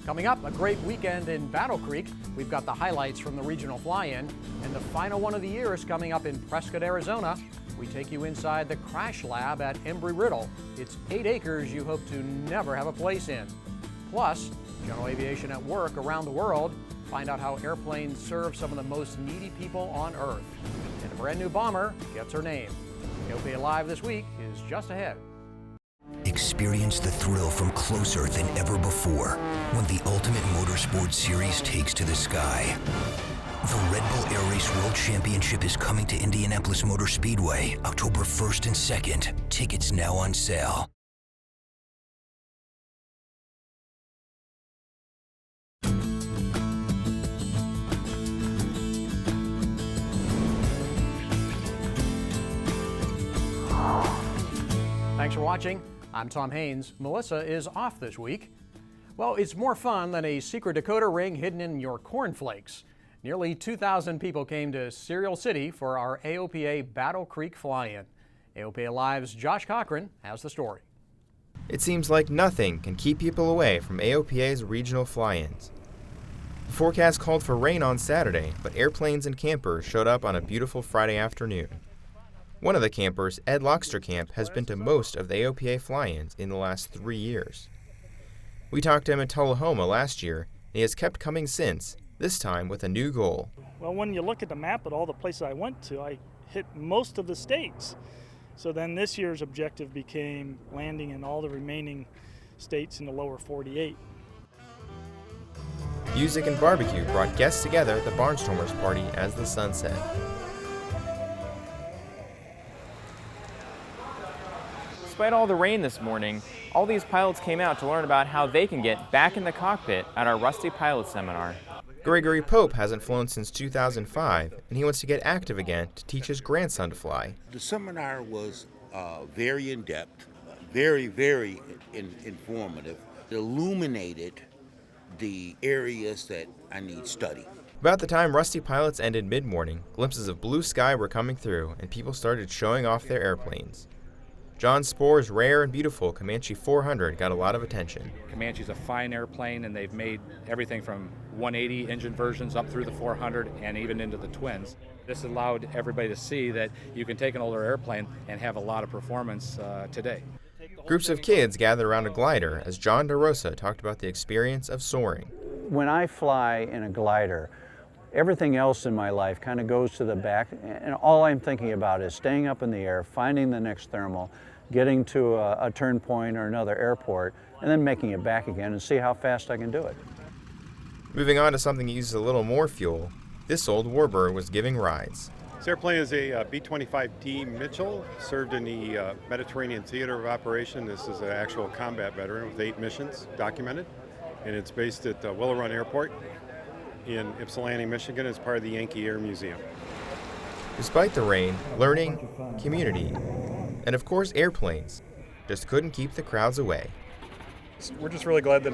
Coming up, a great weekend in Battle Creek. We've got the highlights from the regional fly-in, and the final one of the year is coming up in Prescott, Arizona. We take you inside the crash lab at Embry Riddle. It's 8 acres you hope to never have a place in. Plus, general aviation at work around the world. Find out how airplanes serve some of the most needy people on Earth. And a brand new bomber gets her name. AOPA Live this week is just ahead. Experience the thrill from closer than ever before when the Ultimate Motorsports Series takes to the sky. The Red Bull Air Race World Championship is coming to Indianapolis Motor Speedway October 1st and 2nd. Tickets now on sale. Thanks for watching. I'm Tom Haynes. Melissa is off this week. Well, it's more fun than a secret decoder ring hidden in your cornflakes. Nearly 2,000 people came to Cereal City for our AOPA Battle Creek fly-in. AOPA Live's Josh Cochran has the story. It seems like nothing can keep people away from AOPA's regional fly-ins. The forecast called for rain on Saturday, but airplanes and campers showed up on a beautiful Friday afternoon. One of the campers, Ed Loxterkamp, has been to most of the AOPA fly-ins in the last 3 years. We talked to him in Tullahoma last year, and he has kept coming since, this time with a new goal. Well, when you look at the map at all the places I went to, I hit most of the states. So then this year's objective became landing in all the remaining states in the lower 48. Music and barbecue brought guests together at the Barnstormers party as the sun set. Despite all the rain this morning, all these pilots came out to learn about how they can get back in the cockpit at our Rusty Pilot Seminar. Gregory Pope hasn't flown since 2005, and he wants to get active again to teach his grandson to fly. The seminar was very in-depth, very informative. It illuminated the areas that I need study. About the time Rusty Pilots ended mid-morning, glimpses of blue sky were coming through, and people started showing off their airplanes. John Spore's rare and beautiful Comanche 400 got a lot of attention. Comanche's a fine airplane, and they've made everything from 180 engine versions up through the 400 and even into the twins. This allowed everybody to see that you can take an older airplane and have a lot of performance today. Groups of kids gathered around a glider as John DeRosa talked about the experience of soaring. When I fly in a glider, everything else in my life kind of goes to the back, and all I'm thinking about is staying up in the air, finding the next thermal, getting to a turn point or another airport, and then making it back again and see how fast I can do it. Moving on to something that uses a little more fuel, this old warbird was giving rides. This airplane is a B-25D Mitchell, served in the Mediterranean Theater of Operation. This is an actual combat veteran with 8 missions documented, and it's based at Willow Run Airport in Ypsilanti, Michigan, as part of the Yankee Air Museum. Despite the rain, learning, community, and of course airplanes just couldn't keep the crowds away. We're just really glad that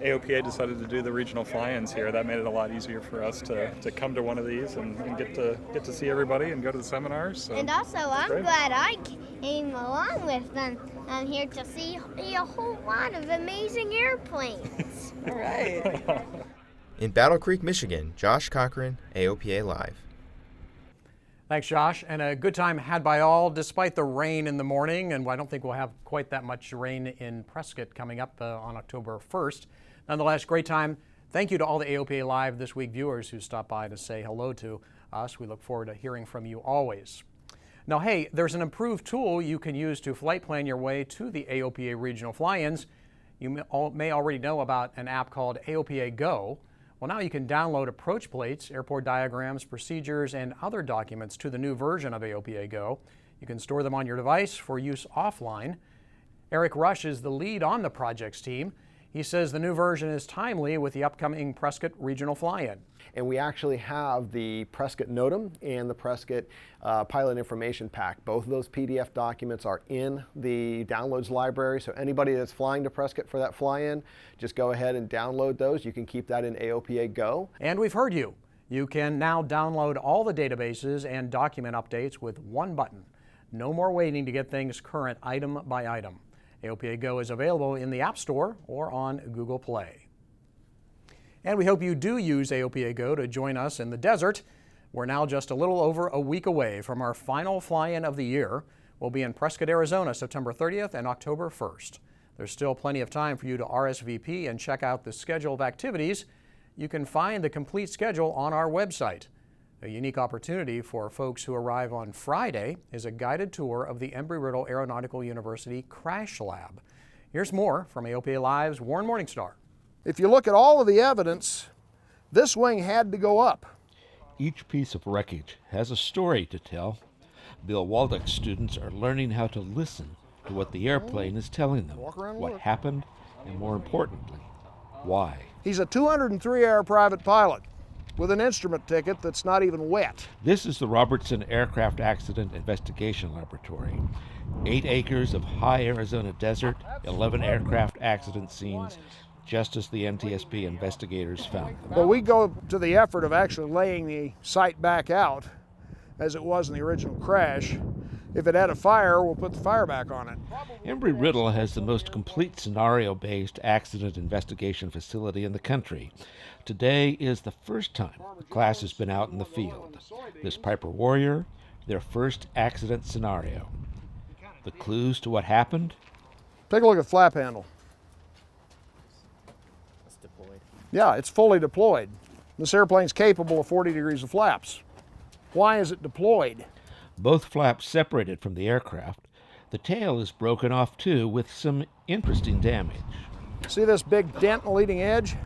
AOPA decided to do the regional fly-ins here. That made it a lot easier for us to come to one of these and get to see everybody and go to the seminars. So and also, I'm glad I came along with them. I'm here to see a whole lot of amazing airplanes. All right. In Battle Creek, Michigan, Josh Cochran, AOPA Live. Thanks, Josh. And a good time had by all, despite the rain in the morning. And I don't think we'll have quite that much rain in Prescott coming up on October 1st. Nonetheless, great time. Thank you to all the AOPA Live This Week viewers who stopped by to say hello to us. We look forward to hearing from you always. Now, hey, there's an improved tool you can use to flight plan your way to the AOPA regional fly-ins. You may already know about an app called AOPA Go. Well, now you can download approach plates, airport diagrams, procedures, and other documents to the new version of AOPA Go. You can store them on your device for use offline. Eric Rush is the lead on the project's team. He says the new version is timely with the upcoming Prescott regional fly-in. And we actually have the Prescott NOTAM and the Prescott Pilot Information Pack. Both of those PDF documents are in the downloads library, so anybody that's flying to Prescott for that fly-in, just go ahead and download those. You can keep that in AOPA Go. And we've heard you. You can now download all the databases and document updates with one button. No more waiting to get things current item by item. AOPA Go is available in the App Store or on Google Play. And we hope you do use AOPA Go to join us in the desert. We're now just a little over a week away from our final fly-in of the year. We'll be in Prescott, Arizona, September 30th and October 1st. There's still plenty of time for you to RSVP and check out the schedule of activities. You can find the complete schedule on our website. A unique opportunity for folks who arrive on Friday is a guided tour of the Embry Riddle Aeronautical University Crash Lab. Here's more from AOPA Live's Warren Morningstar. If you look at all of the evidence, this wing had to go up. Each piece of wreckage has a story to tell. Bill Waldock's students are learning how to listen to what the airplane is telling them, what happened, and more importantly, why. He's a 203-hour private pilot with an instrument ticket that's not even wet. This is the Robertson Aircraft Accident Investigation Laboratory. 8 acres of high Arizona desert, 11 aircraft accident scenes, just as the NTSB investigators found them. But we go to the effort of actually laying the site back out as it was in the original crash. If it had a fire, we'll put the fire back on it. EmbryRiddle has the most complete scenario-based accident investigation facility in the country. Today is the first time the class has been out in the field. This Piper Warrior, their first accident scenario. The clues to what happened? Take a look at the flap handle. Yeah, it's fully deployed. This airplane's capable of 40 degrees of flaps. Why is it deployed? Both flaps separated from the aircraft. The tail is broken off too, with some interesting damage. See this big dent in the leading edge?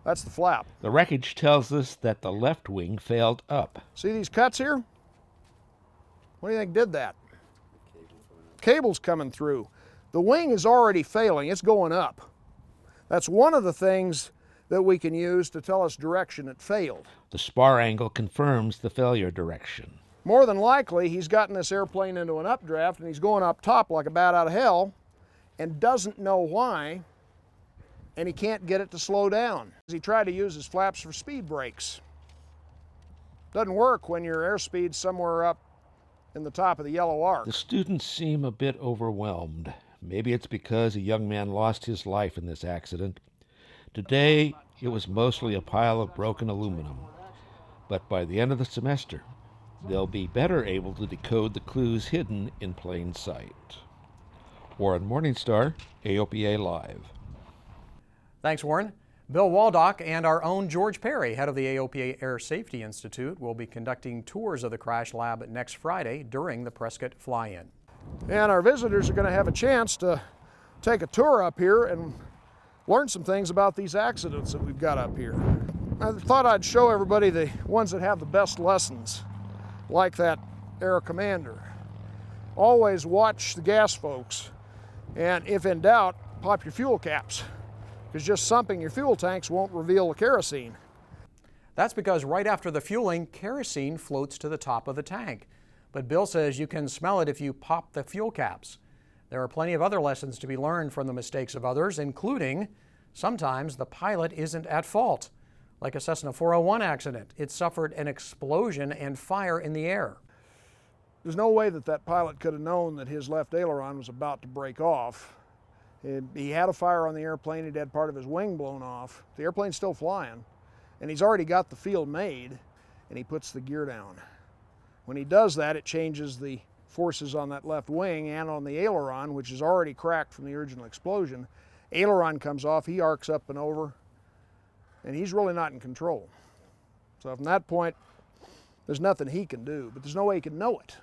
That's the flap. The wreckage tells us that the left wing failed up. See these cuts here? What do you think did that? Cable's coming through. The wing is already failing, it's going up. That's one of the things that we can use to tell us direction it failed. The spar angle confirms the failure direction. More than likely, he's gotten this airplane into an updraft and he's going up top like a bat out of hell and doesn't know why, and he can't get it to slow down. He tried to use his flaps for speed brakes. Doesn't work when your airspeed's somewhere up in the top of the yellow arc. The students seem a bit overwhelmed. Maybe it's because a young man lost his life in this accident. Today, it was mostly a pile of broken aluminum. But by the end of the semester, they'll be better able to decode the clues hidden in plain sight. Warren Morningstar, AOPA Live. Thanks, Warren. Bill Waldock and our own George Perry, head of the AOPA Air Safety Institute, will be conducting tours of the crash lab next Friday during the Prescott fly-in. And our visitors are going to have a chance to take a tour up here and learn some things about these accidents that we've got up here. I thought I'd show everybody the ones that have the best lessons, like that Air Commander. Always watch the gas folks, and if in doubt, pop your fuel caps, because just sumping your fuel tanks won't reveal the kerosene. That's because right after the fueling, kerosene floats to the top of the tank. But Bill says you can smell it if you pop the fuel caps. There are plenty of other lessons to be learned from the mistakes of others, including sometimes the pilot isn't at fault. Like a Cessna 401 accident, it suffered an explosion and fire in the air. There's no way that that pilot could have known that his left aileron was about to break off. He had a fire on the airplane, he'd had part of his wing blown off. The airplane's still flying, and he's already got the field made, and he puts the gear down. When he does that, it changes the forces on that left wing and on the aileron, which is already cracked from the original explosion. Aileron comes off, he arcs up and over, and he's really not in control. So from that point, there's nothing he can do, but there's no way he can know it.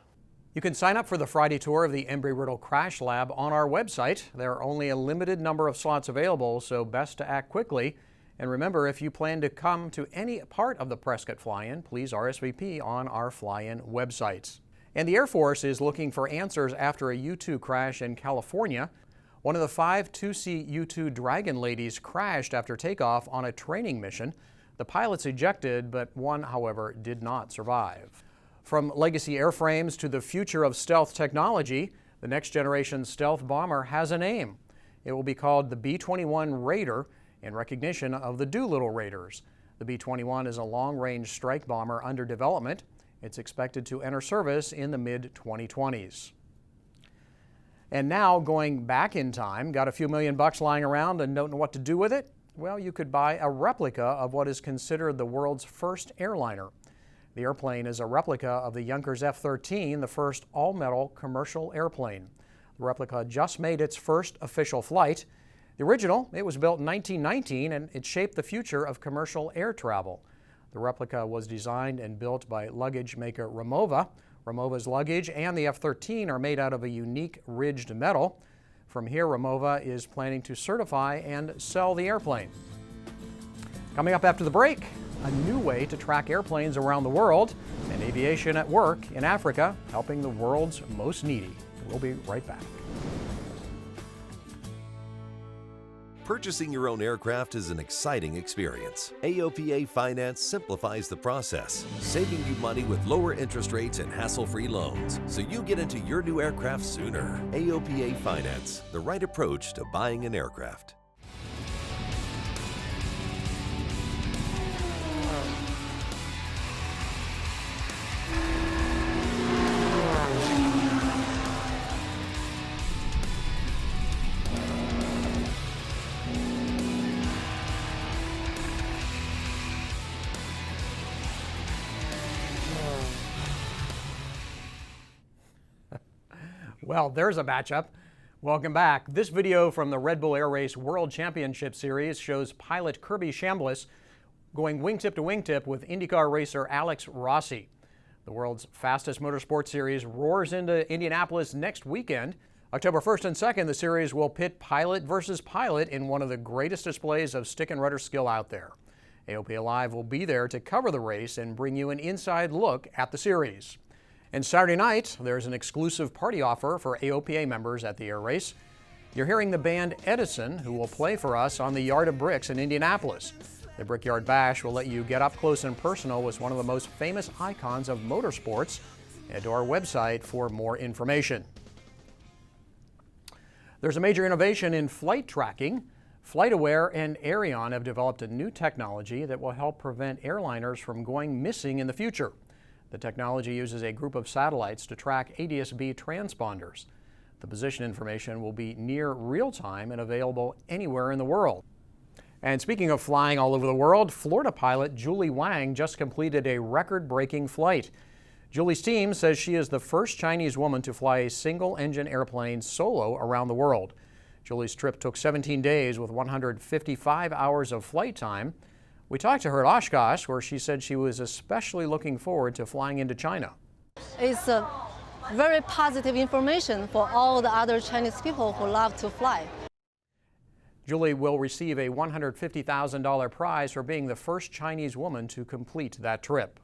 You can sign up for the Friday tour of the Embry Riddle Crash Lab on our website. There are only a limited number of slots available, so best to act quickly. And remember, if you plan to come to any part of the Prescott fly-in, please RSVP on our fly-in websites. And the Air Force is looking for answers after a U-2 crash in California. One of the 5 2-seat U-2 Dragon ladies crashed after takeoff on a training mission. The pilots ejected, but one, however, did not survive. From legacy airframes to the future of stealth technology, the next generation stealth bomber has a name. It will be called the B-21 Raider in recognition of the Doolittle Raiders. The B-21 is a long-range strike bomber under development. It's expected to enter service in the mid-2020s. And now, going back in time, got a few $1 million lying around and don't know what to do with it? Well, you could buy a replica of what is considered the world's first airliner. The airplane is a replica of the Junkers F-13, the first all-metal commercial airplane. The replica just made its first official flight. The original, it was built in 1919, and it shaped the future of commercial air travel. The replica was designed and built by luggage maker Romova. Romova's luggage and the F-13 are made out of a unique ridged metal. From here, Romova is planning to certify and sell the airplane. Coming up after the break, a new way to track airplanes around the world, and aviation at work in Africa, helping the world's most needy. We'll be right back. Purchasing your own aircraft is an exciting experience. AOPA Finance simplifies the process, saving you money with lower interest rates and hassle-free loans, so you get into your new aircraft sooner. AOPA Finance, the right approach to buying an aircraft. Well, there's a matchup. Welcome back. This video from the Red Bull Air Race World Championship Series shows pilot Kirby Chambliss going wingtip to wingtip with IndyCar racer Alex Rossi. The world's fastest motorsport series roars into Indianapolis next weekend. October 1st and 2nd, the series will pit pilot versus pilot in one of the greatest displays of stick and rudder skill out there. AOPA Live will be there to cover the race and bring you an inside look at the series. And Saturday night, there's an exclusive party offer for AOPA members at the air race. You're hearing the band Edison, who will play for us on the Yard of Bricks in Indianapolis. The Brickyard Bash will let you get up close and personal with one of the most famous icons of motorsports. Head to our website for more information. There's a major innovation in flight tracking. FlightAware and Aireon have developed a new technology that will help prevent airliners from going missing in the future. The technology uses a group of satellites to track ADS-B transponders. The position information will be near real-time and available anywhere in the world. And speaking of flying all over the world, Florida pilot Julie Wang just completed a record-breaking flight. Julie's team says she is the first Chinese woman to fly a single-engine airplane solo around the world. Julie's trip took 17 days with 155 hours of flight time. We talked to her at Oshkosh, where she said she was especially looking forward to flying into China. It's very positive information for all the other Chinese people who love to fly. Julie will receive a $150,000 prize for being the first Chinese woman to complete that trip.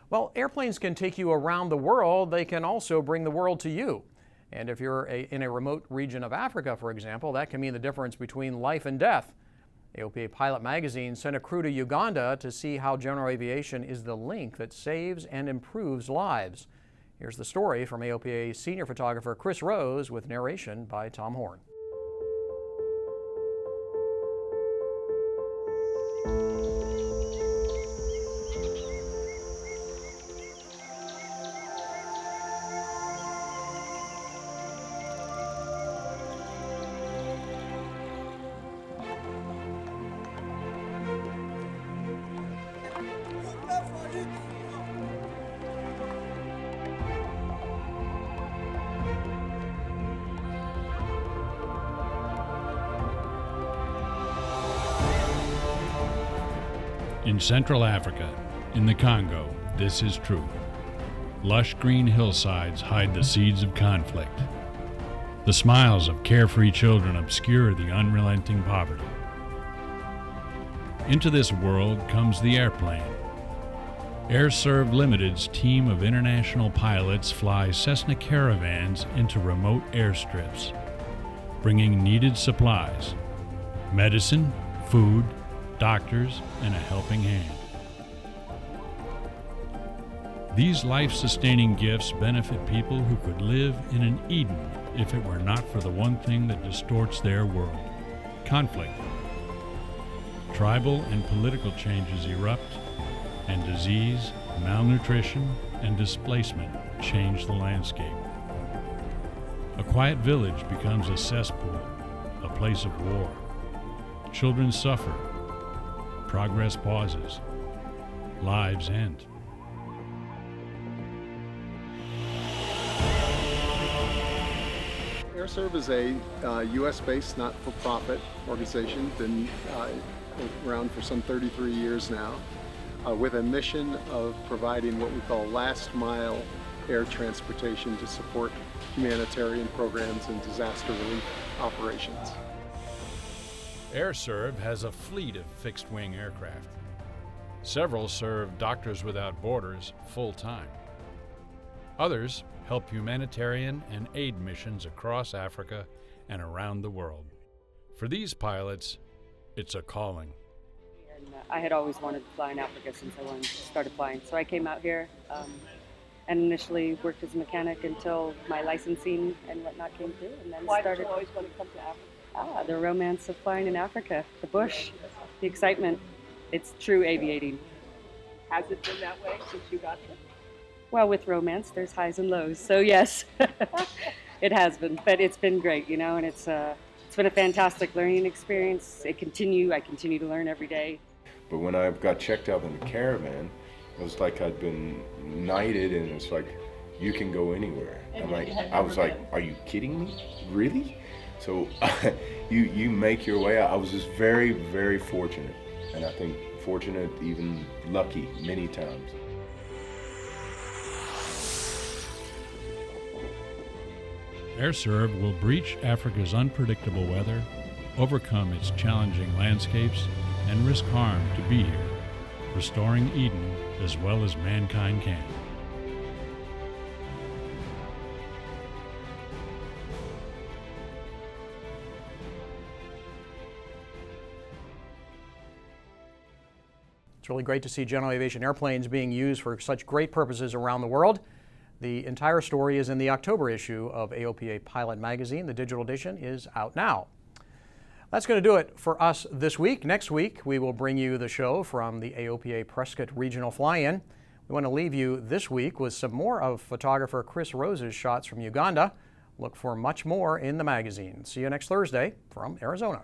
Well, airplanes can take you around the world. They can also bring the world to you. And if you're in a remote region of Africa, for example, that can mean the difference between life and death. AOPA Pilot Magazine sent a crew to Uganda to see how general aviation is the link that saves and improves lives. Here's the story from AOPA senior photographer Chris Rose with narration by Tom Horn. In Central Africa, in the Congo, this is true. Lush green hillsides hide the seeds of conflict. The smiles of carefree children obscure the unrelenting poverty. Into this world comes the airplane. Air Serv Limited's team of international pilots fly Cessna Caravans into remote airstrips, bringing needed supplies, medicine, food, doctors, and a helping hand. These life-sustaining gifts benefit people who could live in an Eden if it were not for the one thing that distorts their world: conflict. Tribal and political changes erupt, and disease, malnutrition, and displacement change the landscape. A quiet village becomes a cesspool, a place of war. Children suffer. Progress pauses. Lives end. Air Serv is a U.S.-based not-for-profit organization, been around for some 33 years now, with a mission of providing what we call last-mile air transportation to support humanitarian programs and disaster relief operations. Air Serv has a fleet of fixed-wing aircraft. Several serve Doctors Without Borders full-time. Others help humanitarian and aid missions across Africa and around the world. For these pilots, it's a calling. And I had always wanted to fly in Africa since I started flying. So I came out here and initially worked as a mechanic until my licensing and whatnot came through. And then Why started. did you always want to come to Africa? The romance of flying in Africa, the bush, the excitement. It's true aviating. Has it been that way since you got here? Well, with romance, there's highs and lows. So yes, it has been, but it's been great, you know, and it's been a fantastic learning experience. I continue to learn every day. But when I got checked out in the caravan, it was like I'd been knighted, and it's like, you can go anywhere. I was like, are you kidding me? Really? So you make your way out. I was just very, very fortunate, and I think fortunate, even lucky many times. Air Serv will breach Africa's unpredictable weather, overcome its challenging landscapes, and risk harm to be here, restoring Eden as well as mankind can. It's really great to see general aviation airplanes being used for such great purposes around the world. The entire story is in the October issue of AOPA Pilot Magazine. The digital edition is out now. That's going to do it for us this week. Next week, we will bring you the show from the AOPA Prescott Regional Fly-In. We want to leave you this week with some more of photographer Chris Rose's shots from Uganda. Look for much more in the magazine. See you next Thursday from Arizona.